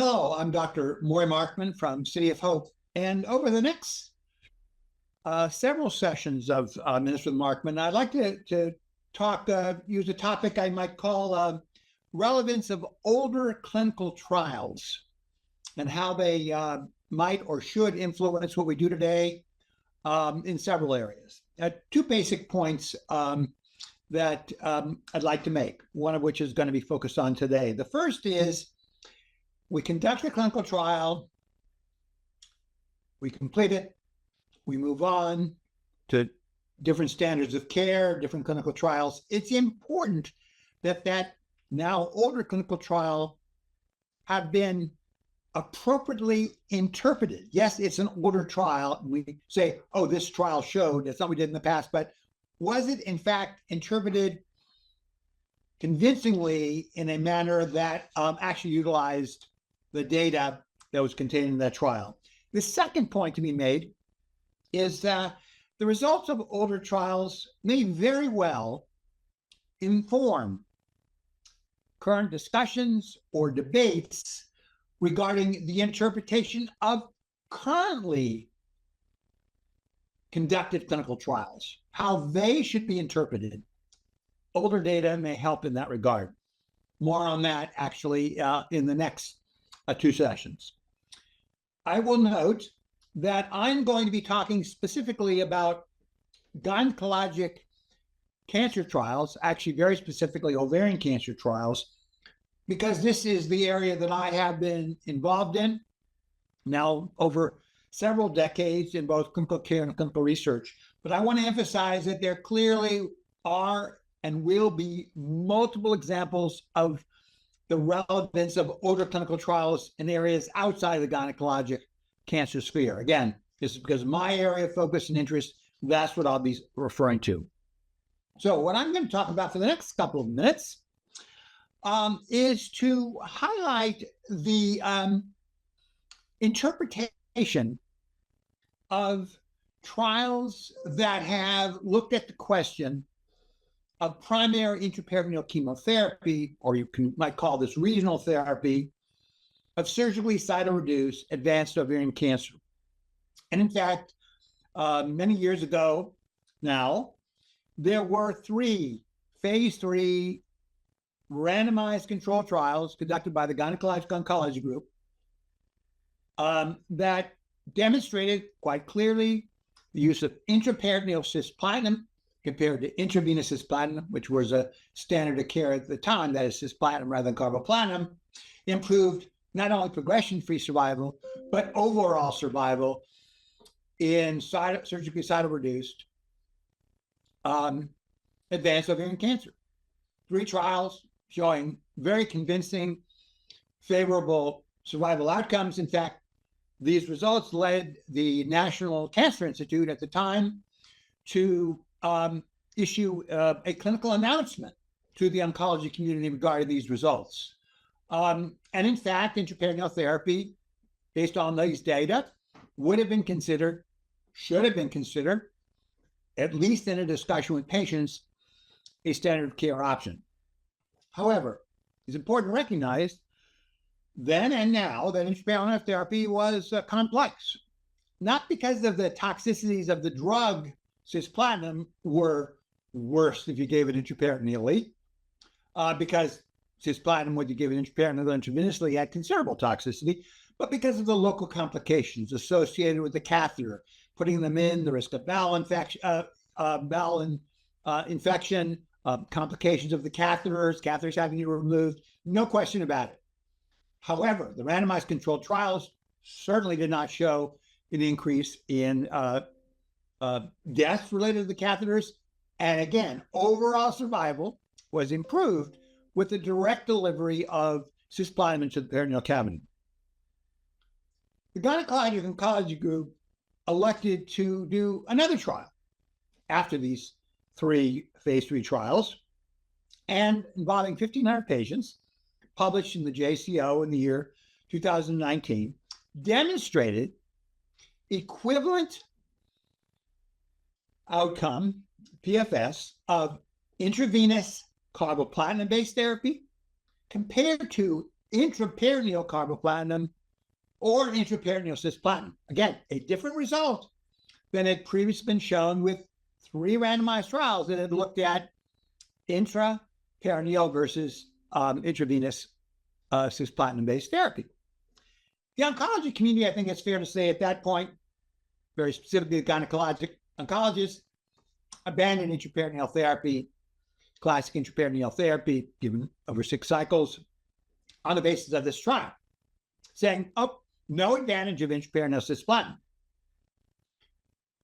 Hello, I'm Dr. Maury Markman from City of Hope. And over the next several sessions of Minutes with Markman, I'd like to use a topic I might call relevance of older clinical trials and how they might or should influence what we do today in several areas. Two basic points that I'd like to make, one of which is going to be focused on today. The first is we conduct a clinical trial, we complete it, we move on to different standards of care, different clinical trials. It's important that that now older clinical trial have been appropriately interpreted. Yes, it's an older trial. We say, oh, this trial showed, that's not what we did in the past, but was it in fact interpreted convincingly in a manner that actually utilized the data that was contained in that trial? The second point to be made is that the results of older trials may very well inform current discussions or debates regarding the interpretation of currently conducted clinical trials, how they should be interpreted. Older data may help in that regard. More on that actually in the next two sessions. I will note that I'm going to be talking specifically about gynecologic cancer trials, actually very specifically ovarian cancer trials, because this is the area that I have been involved in now over several decades in both clinical care and clinical research. But I want to emphasize that there clearly are and will be multiple examples of the relevance of older clinical trials in areas outside the gynecologic cancer sphere. Again, this is because my area of focus and interest, that's what I'll be referring to. So what I'm going to talk about for the next couple of minutes is to highlight the interpretation of trials that have looked at the question of primary intraperitoneal chemotherapy, or might call this regional therapy, of surgically cytoreduced advanced ovarian cancer. And in fact, many years ago now, there were 3 phase 3 randomized control trials conducted by the Gynecologic Oncology Group that demonstrated quite clearly the use of intraperitoneal cisplatin compared to intravenous cisplatin, which was a standard of care at the time, that is cisplatin rather than carboplatin, improved not only progression-free survival, but overall survival in surgically cytoreduced advanced ovarian cancer. 3 trials showing very convincing, favorable survival outcomes. In fact, these results led the National Cancer Institute at the time to issue a clinical announcement to the oncology community regarding these results. And in fact, intraperitoneal therapy, based on these data, would have been considered, should have been considered, at least in a discussion with patients, a standard of care option. However, it's important to recognize then and now that intraperitoneal therapy was complex, not because of the toxicities of the drug cisplatin were worse if you gave it intraperitoneally, because cisplatin, when you give it intraperitoneally intravenously, had considerable toxicity, but because of the local complications associated with the catheter, putting them in, the risk of bowel infection, complications of the catheters having to be removed, no question about it. However, the randomized controlled trials certainly did not show an increase in deaths related to the catheters. And again, overall survival was improved with the direct delivery of cisplatin into the peritoneal cavity. The Gynecologic Oncology Group elected to do another trial after these 3 phase 3 trials, and involving 1,500 patients, published in the JCO in the year 2019, demonstrated equivalent outcome, PFS, of intravenous carboplatin-based therapy compared to intraperitoneal carboplatin or intraperitoneal cisplatin. Again, a different result than had previously been shown with 3 randomized trials that had looked at intraperitoneal versus intravenous cisplatin-based therapy. The oncology community, I think it's fair to say at that point, very specifically the gynecologic oncologists, abandoned intraperitoneal therapy, classic intraperitoneal therapy given over 6 cycles on the basis of this trial, saying, oh, no advantage of intraperitoneal cisplatin.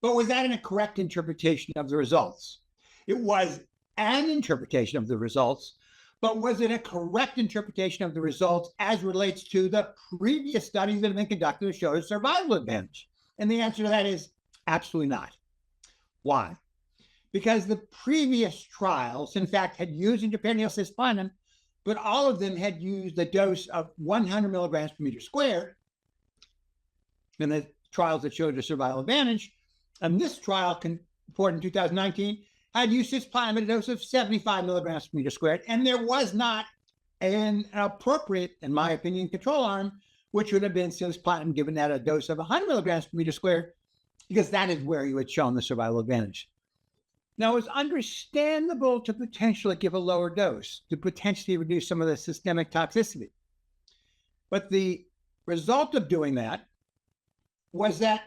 But was that a correct interpretation of the results? It was an interpretation of the results, but was it a correct interpretation of the results as relates to the previous studies that have been conducted that showed a survival advantage? And the answer to that is absolutely not. Why? Because the previous trials, in fact, had used intraperitoneal cisplatin, but all of them had used a dose of 100 milligrams per meter squared in the trials that showed a survival advantage. And this trial, reported in 2019, had used cisplatin at a dose of 75 milligrams per meter squared, and there was not an appropriate, in my opinion, control arm, which would have been cisplatin given at a dose of 100 milligrams per meter squared, because that is where you had shown the survival advantage. Now, it was understandable to potentially give a lower dose to potentially reduce some of the systemic toxicity. But the result of doing that was that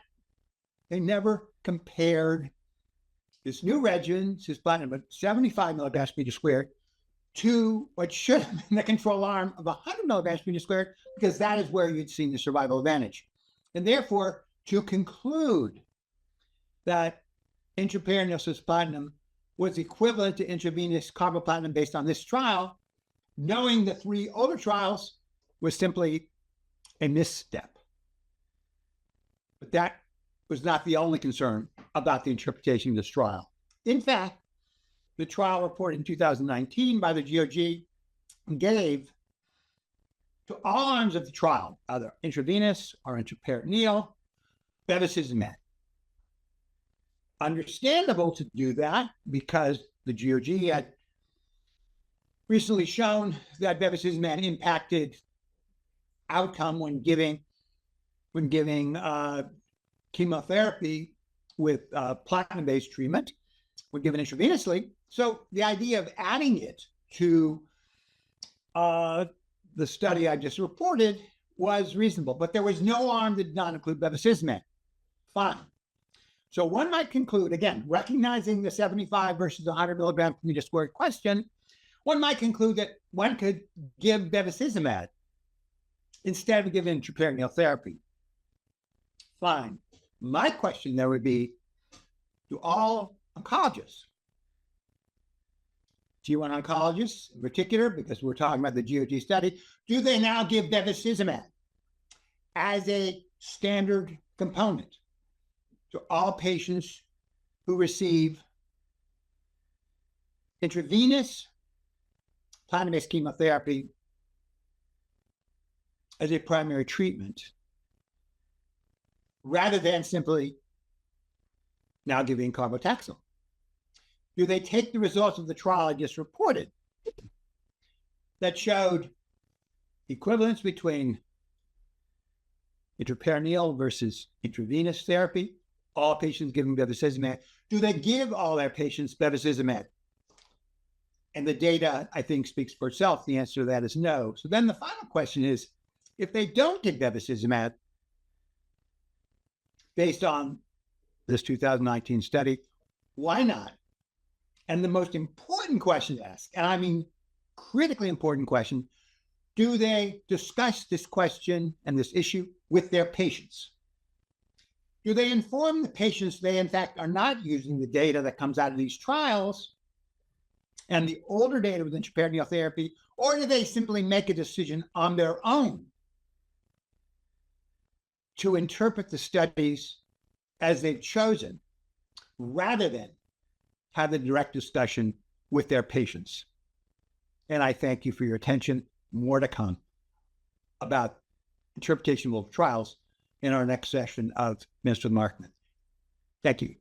they never compared this new regimen, cisplatin, at 75 milligrams per meter squared, to what should have been the control arm of 100 milligrams per meter squared, because that is where you'd seen the survival advantage. And therefore, to conclude that intraperitoneal cisplatin was equivalent to intravenous carboplatin based on this trial, knowing the 3 older trials, was simply a misstep. But that was not the only concern about the interpretation of this trial. In fact, the trial reported in 2019 by the GOG gave to all arms of the trial, either intravenous or intraperitoneal, bevacizumab. Understandable to do that because the GOG had recently shown that bevacizumab impacted outcome when giving chemotherapy with platinum-based treatment when given intravenously. So the idea of adding it to the study I just reported was reasonable, but there was no arm that did not include bevacizumab. Fine. So one might conclude, again, recognizing the 75 versus 100 milligrams per meter squared question, one might conclude that one could give bevacizumab instead of giving intraperitoneal therapy. Fine. My question there would be, do all oncologists, G1 oncologists in particular, because we're talking about the GOG study, do they now give bevacizumab as a standard component to all patients who receive intravenous platinum-based chemotherapy as a primary treatment, rather than simply now giving carbotaxol? Do they take the results of the trial I just reported that showed equivalence between intraperitoneal versus intravenous therapy, all patients given bevacizumab? Do they give all their patients bevacizumab? And the data, I think, speaks for itself. The answer to that is no. So then the final question is, if they don't give bevacizumab, based on this 2019 study, why not? And the most important question to ask, and I mean critically important question, do they discuss this question and this issue with their patients? Do they inform the patients they, in fact, are not using the data that comes out of these trials and the older data with intraperitoneal therapy, or do they simply make a decision on their own to interpret the studies as they've chosen, rather than have a direct discussion with their patients? And I thank you for your attention. More to come about interpretation of trials in our next session of Minister of Markman. Thank you.